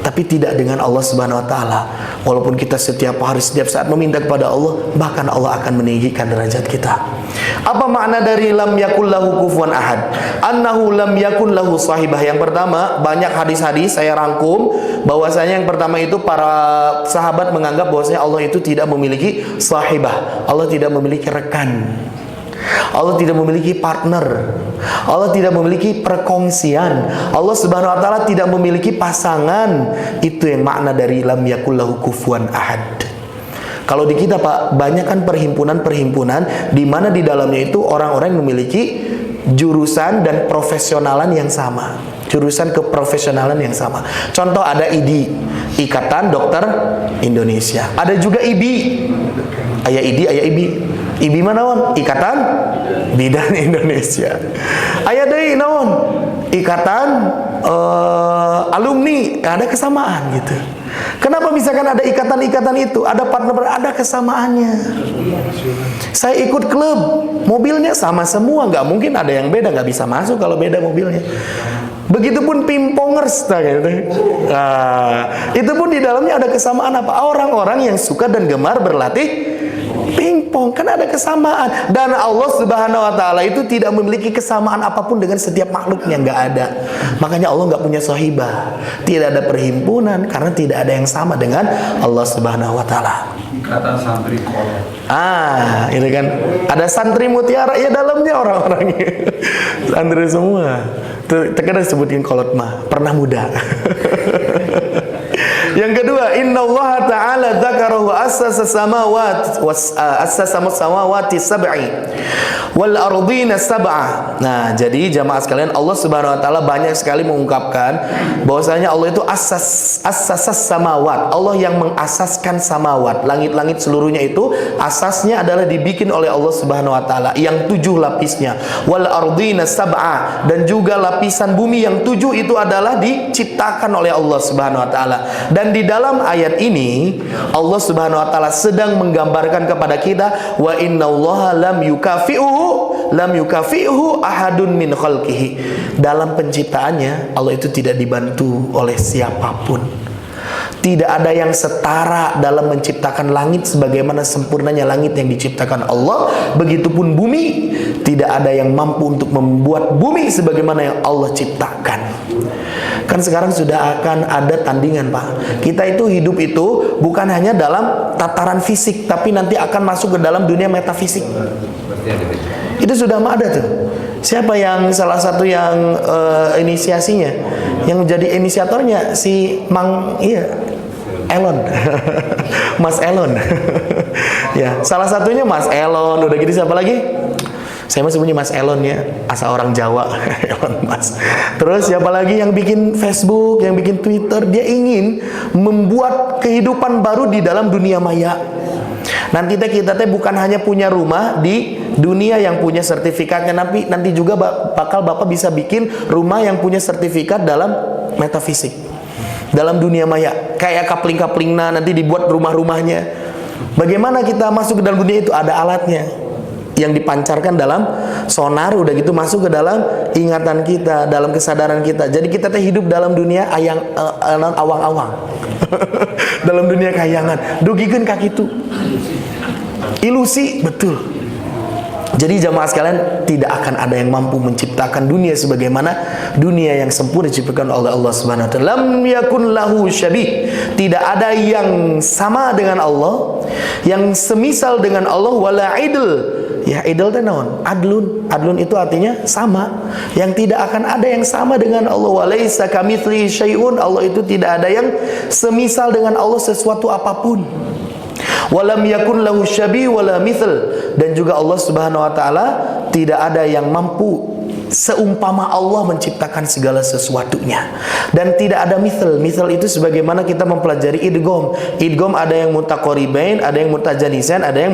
A: Tapi tidak dengan Allah Subhanahu wa taala. Walaupun kita setiap hari, setiap saat meminta kepada Allah, bahkan Allah akan meninggikan derajat kita. Apa makna dari lam yakul lahu kufuwan ahad? Annahu lam yakun lahu sahibah. Yang pertama, banyak hadis-hadis saya rangkum bahwasanya yang pertama itu para sahabat menganggap bahwasanya Allah itu tidak memiliki sahibah. Allah tidak memiliki rekan. Allah tidak memiliki partner. Allah tidak memiliki perkongsian. Allah Subhanahu wa taala tidak memiliki pasangan. Itu yang makna dari lam yakul lahu kufuwan ahad. Kalau di kita Pak, banyak kan perhimpunan-perhimpunan di mana di dalamnya itu orang-orang yang memiliki jurusan dan profesionalan yang sama. Jurusan keprofesionalan yang sama. Contoh ada IDI, Ikatan Dokter Indonesia. Ada juga IBI. Aya IDI, aya IBI. IBI mana naon? Ikatan Bidan Indonesia. Aya deui naon? Ikatan alumni. Ada kesamaan gitu. Kenapa misalkan ada ikatan-ikatan itu, ada partner, ada kesamaannya. Saya ikut klub, mobilnya sama semua, nggak mungkin ada yang beda, nggak bisa masuk kalau beda mobilnya. Begitupun pingpongers, gitu. Nah, itu pun di dalamnya ada kesamaan apa? Orang-orang yang suka dan gemar berlatih pingpong, kan ada kesamaan. Dan Allah Subhanahu wa taala itu tidak memiliki kesamaan apapun dengan setiap makhluknya, nggak ada. Makanya Allah nggak punya sahibah, tidak ada perhimpunan karena tidak ada yang sama dengan Allah Subhanahu wa taala.
B: Kata santri kolot.
A: Itu kan ada santri mutiara, ya dalamnya orang-orangnya santri semua. Terkadang sebutin kolot mah pernah muda. Yang kedua, innallaha ta'ala dzakarahu assasa samawati sab'i wal ardina sab'a. Nah, jadi jamaah sekalian, Allah Subhanahu wa taala banyak sekali mengungkapkan bahwasanya Allah itu assasas samawat. Allah yang mengasaskan samawat. Langit-langit seluruhnya itu asasnya adalah dibikin oleh Allah Subhanahu wa taala yang 7 lapisnya. Wal ardina sab'a, dan juga lapisan bumi yang 7 itu adalah diciptakan oleh Allah Subhanahu wa taala. Dan di dalam ayat ini Allah Subhanahu wa taala sedang menggambarkan kepada kita, wa innallaha lam yukafi'uhu ahadun min khalqihi. Dalam penciptaannya Allah itu tidak dibantu oleh siapapun. Tidak ada yang setara dalam menciptakan langit sebagaimana sempurnanya langit yang diciptakan Allah. Begitupun bumi, tidak ada yang mampu untuk membuat bumi sebagaimana yang Allah ciptakan. Kan sekarang sudah akan ada tandingan, Pak. Kita itu hidup itu bukan hanya dalam tataran fisik, tapi nanti akan masuk ke dalam dunia metafisik. Itu sudah ada tuh. Siapa yang salah satu yang inisiasinya, yang jadi inisiatornya si Elon. Mas Elon. Ya, salah satunya Mas Elon. Udah gitu siapa lagi? Saya masih punya Mas Elon ya, asal orang Jawa. Elon Mas. Terus siapa lagi yang bikin Facebook, yang bikin Twitter? Dia ingin membuat kehidupan baru di dalam dunia maya. Nanti kita bukan hanya punya rumah di dunia yang punya sertifikatnya, nanti juga bakal Bapak bisa bikin rumah yang punya sertifikat dalam metafisik, dalam dunia maya. Kayak kapling-kaplingna nanti dibuat rumah-rumahnya. Bagaimana kita masuk ke dalam dunia itu? Ada alatnya yang dipancarkan dalam sonar, udah gitu masuk ke dalam ingatan kita, dalam kesadaran kita. Jadi kita hidup dalam dunia awang-awang. Dalam dunia kayangan. Dugikeun ka kitu. Ilusi, betul. Jadi jamaah sekalian, tidak akan ada yang mampu menciptakan dunia sebagaimana dunia yang sempurna diciptakan oleh Allah Subhanahu wa taala. Lam yakun lahu syabih. Tidak ada yang sama dengan Allah, yang semisal dengan Allah, wala idl, Ya, idul teh naon? Adlun. Adlun itu artinya sama. Yang tidak akan ada yang sama dengan Allah. Walaisa kamitslihi syai'un. Allah itu tidak ada yang semisal dengan Allah sesuatu apapun. Walam yakun lahu syabi' wala mithl. Dan juga Allah Subhanahu wa taala tidak ada yang mampu seumpama Allah menciptakan segala sesuatunya. Dan tidak ada mithal. Mithal itu sebagaimana kita mempelajari idgham. Idgham ada yang mutaqaribain, ada yang mutajanisan, ada yang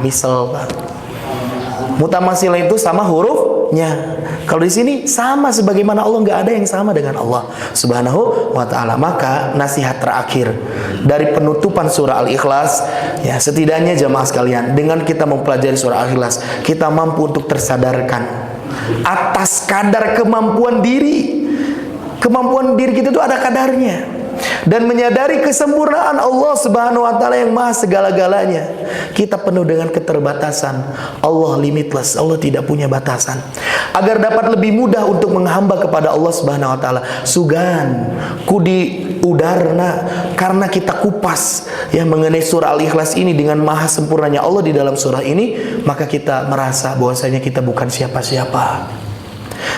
A: misal. Mutamasil itu sama hurufnya. Kalau di sini sama sebagaimana Allah, nggak ada yang sama dengan Allah Subhanahu wa taala. Maka nasihat terakhir dari penutupan surah Al-Ikhlas, ya setidaknya jamaah sekalian, dengan kita mempelajari surah Al-Ikhlas, kita mampu untuk tersadarkan atas kadar kemampuan diri. Kemampuan diri kita itu ada kadarnya. Dan menyadari kesempurnaan Allah Subhanahu wa taala yang maha segala-galanya. Kita penuh dengan keterbatasan. Allah limitless, Allah tidak punya batasan. Agar dapat lebih mudah untuk menghamba kepada Allah Subhanahu wa taala, sugan kudi udarna, karena kita kupas ya mengenai surah Al-Ikhlas ini dengan maha sempurnanya Allah di dalam surah ini, maka kita merasa bahwasanya kita bukan siapa-siapa.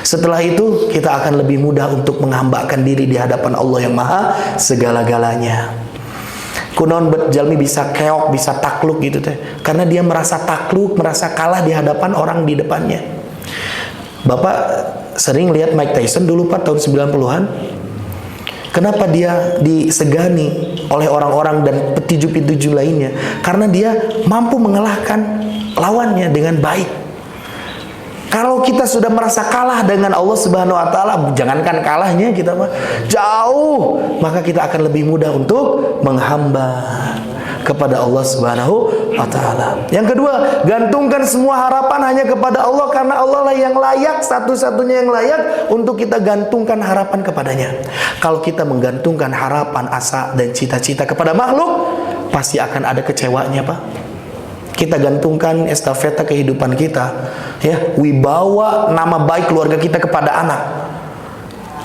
A: Setelah itu kita akan lebih mudah untuk menghambakan diri di hadapan Allah yang maha segala-galanya. Kunaon bet jalmi bisa keok, bisa takluk gitu teh, karena dia merasa takluk, merasa kalah di hadapan orang di depannya. Bapak sering lihat Mike Tyson dulu Pak, tahun 90-an. Kenapa dia disegani oleh orang-orang dan petinju-petinju lainnya? Karena dia mampu mengalahkan lawannya dengan baik. Kalau kita sudah merasa kalah dengan Allah Subhanahu wa taala, jangankan kalahnya, kita mah jauh, maka kita akan lebih mudah untuk menghamba kepada Allah Subhanahu wa taala. Yang kedua, gantungkan semua harapan hanya kepada Allah, karena Allah lah yang layak, satu-satunya yang layak untuk kita gantungkan harapan kepadanya. Kalau kita menggantungkan harapan, asa dan cita-cita kepada makhluk, pasti akan ada kecewanya, Pak. Kita gantungkan estafeta kehidupan kita, ya, wibawa nama baik keluarga kita kepada anak.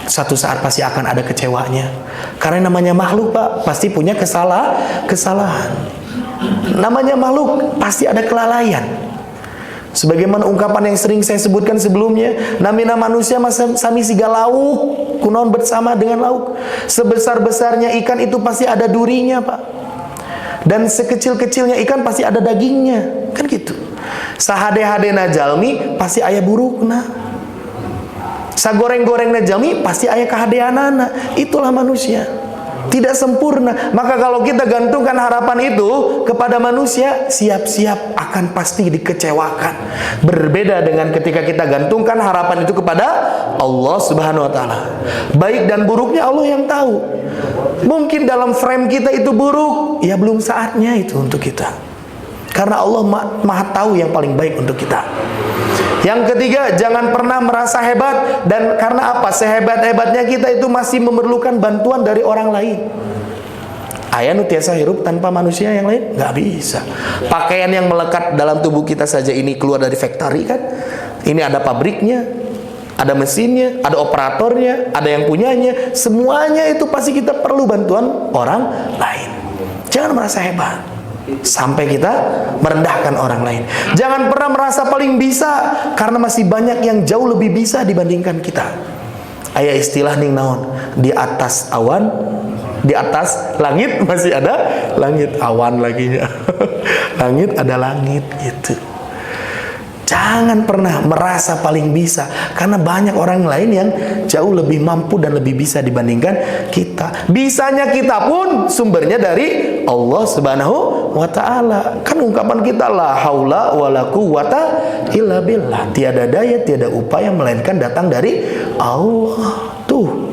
A: Satu saat pasti akan ada kecewanya. Karena namanya makhluk, Pak, pasti punya kesalahan. Namanya makhluk pasti ada kelalaian. Sebagaimana ungkapan yang sering saya sebutkan sebelumnya, namina manusia sami siga lauk, kunaon bersama dengan lauk. Sebesar-besarnya ikan itu pasti ada durinya, Pak. Dan sekecil-kecilnya ikan pasti ada dagingnya, kan gitu. Sahade-hadena jalmi pasti aya burukna. Sagoreng-gorengna jalmi pasti aya kahadeanana. Itulah manusia, tidak sempurna. Maka kalau kita gantungkan harapan itu kepada manusia, siap-siap akan pasti dikecewakan. Berbeda dengan ketika kita gantungkan harapan itu kepada Allah Subhanahu wa taala. Baik dan buruknya Allah yang tahu. Mungkin dalam frame kita itu buruk, ya belum saatnya itu untuk kita. Karena Allah maha tahu yang paling baik untuk kita. Yang ketiga, jangan pernah merasa hebat. Dan karena apa? Sehebat-hebatnya kita itu masih memerlukan bantuan dari orang lain. Aya nu tiasa hirup tanpa manusia yang lain? Nggak bisa. Pakaian yang melekat dalam tubuh kita saja ini keluar dari factory kan? Ini ada pabriknya, ada mesinnya, ada operatornya, ada yang punyanya. Semuanya itu pasti kita perlu bantuan orang lain. Jangan merasa hebat sampai kita merendahkan orang lain. Jangan pernah merasa paling bisa, karena masih banyak yang jauh lebih bisa dibandingkan kita. Aya istilah ning naon, di atas awan, di atas langit masih ada langit, awan laginya. Langit ada langit gitu. Jangan pernah merasa paling bisa, karena banyak orang lain yang jauh lebih mampu dan lebih bisa dibandingkan kita. Bisanya kita pun sumbernya dari Allah Subhanahu wa taala. Kan ungkapan kita, la haula wala quwata illa billah. Tiada daya, tiada upaya melainkan datang dari Allah. Tuh.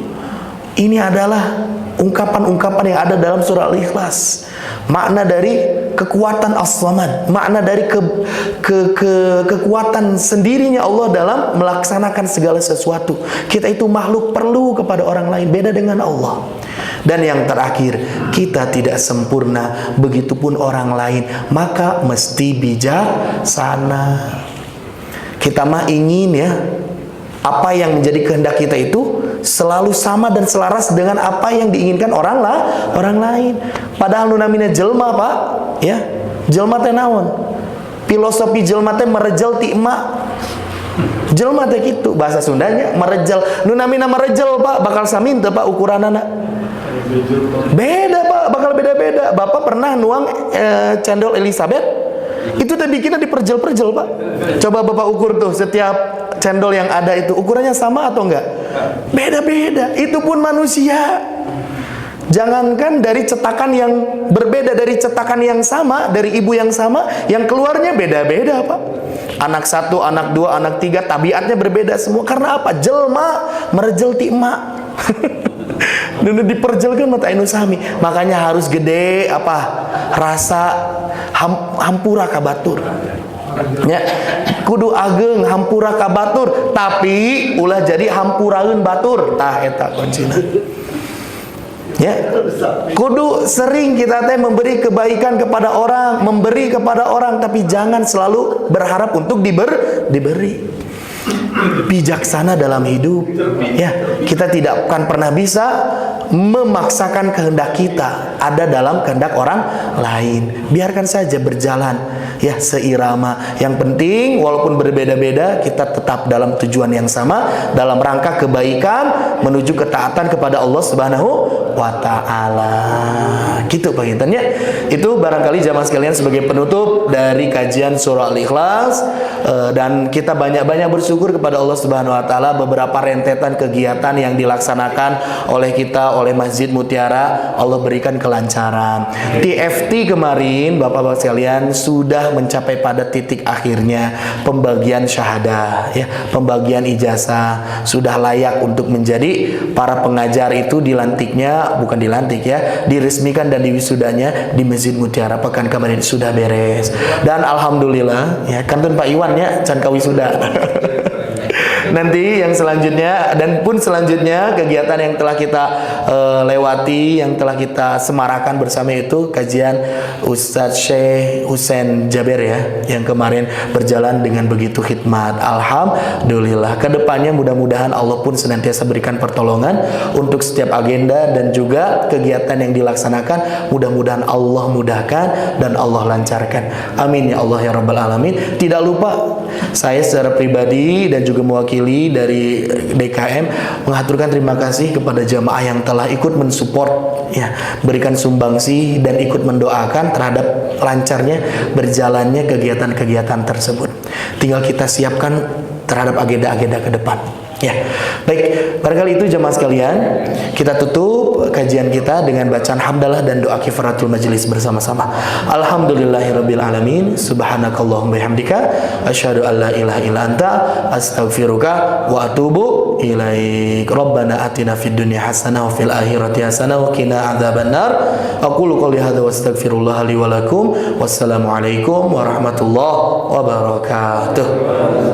A: Ini adalah ungkapan-ungkapan yang ada dalam surah Al-Ikhlas. Makna dari kekuatan As-Samad, makna dari kekuatan sendirinya Allah dalam melaksanakan segala sesuatu. Kita itu makhluk perlu kepada orang lain, beda dengan Allah. Dan yang terakhir, kita tidak sempurna, begitupun orang lain, maka mesti bijaksana. Kita mah ingin ya, apa yang menjadi kehendak kita itu selalu sama dan selaras dengan apa yang diinginkan orang lain. Padahal nunamina jelma, Pak, ya. Jelma teh naon? Filosofi jelma teh merejel ti emak. Jelma teh gitu bahasa Sundanya merejel. Nu namina merejel Pak bakal samin teu Pak ukuranana. Beda Pak, bakal beda-beda. Bapak pernah nuang cendol Elizabeth? Itu teh bikinnya diperjel-perjel Pak. Coba Bapak ukur tuh setiap cendol yang ada itu ukurannya sama atau enggak? Beda-beda. Itu pun manusia. Jangankan dari cetakan yang berbeda, dari cetakan yang sama, dari ibu yang sama, yang keluarnya beda-beda Pak. Anak satu, anak dua, anak tiga, tabiatnya berbeda semua. Karena apa? Jelma merejel ti emak. Dan diperjelkan mata inu sami. Makanya harus gede apa? Rasa hampura ka batur. Ya, kudu ageng hampura ka batur, tapi ulah jadi hampuraeun batur. Tah eta kuncina. Ya, kudu sering kita teh memberi kebaikan kepada orang, memberi kepada orang, tapi jangan selalu berharap untuk diberi. Bijaksana dalam hidup. Ya, kita tidak akan pernah bisa memaksakan kehendak kita ada dalam kehendak orang lain. Biarkan saja berjalan ya seirama. Yang penting walaupun berbeda-beda kita tetap dalam tujuan yang sama, dalam rangka kebaikan menuju ketaatan kepada Allah Subhanahu wa taala. Gitu Pak Intan ya. Itu barangkali jamaah sekalian sebagai penutup dari kajian surah Al-Ikhlas, dan kita banyak-banyak bersyukur kepada Allah Subhanahu wa taala beberapa rentetan kegiatan yang dilaksanakan oleh kita, oleh Masjid Mutiara, Allah berikan kelancaran. TFT kemarin Bapak-bapak sekalian sudah mencapai pada titik akhirnya pembagian syahadah ya, pembagian ijazah, sudah layak untuk menjadi para pengajar. Itu dilantiknya, bukan dilantik ya, diresmikan dan diwisudanya di Masjid Mutiara pekan kemarin sudah beres. Dan alhamdulillah ya, kantun Pak Iwan ya can kawisuda. Nanti yang selanjutnya dan pun selanjutnya kegiatan yang telah kita lewati, yang telah kita semarakan bersama itu kajian Ustadz Syekh Husain Jaber ya, yang kemarin berjalan dengan begitu khidmat. Alhamdulillah. Kedepannya mudah-mudahan Allah pun senantiasa berikan pertolongan untuk setiap agenda dan juga kegiatan yang dilaksanakan. Mudah-mudahan Allah mudahkan dan Allah lancarkan. Amin ya Allah ya Rabbal Alamin. Tidak lupa saya secara pribadi dan juga mewakili dari DKM mengaturkan terima kasih kepada jamaah yang telah ikut mensupport ya, berikan sumbangsi dan ikut mendoakan terhadap lancarnya berjalannya kegiatan-kegiatan tersebut. Tinggal kita siapkan terhadap agenda-agenda ke depan. Ya, baik, barangkali itu jemaah sekalian, kita tutup kajian kita dengan bacaan hamdalah dan doa kifaratul majelis bersama-sama. Alhamdulillahirabbil alamin, subhanakallahumma bihamdika, asyhadu an la ilaha illa anta, astaghfiruka wa atubu ilaik. Rabbana atina fid dunya hasanah wa fil akhirati hasanah wa qina adzabannar. Aqulu qouli hadza wa astaghfirullah li wa lakum. Wassalamu alaikum warahmatullahi wabarakatuh.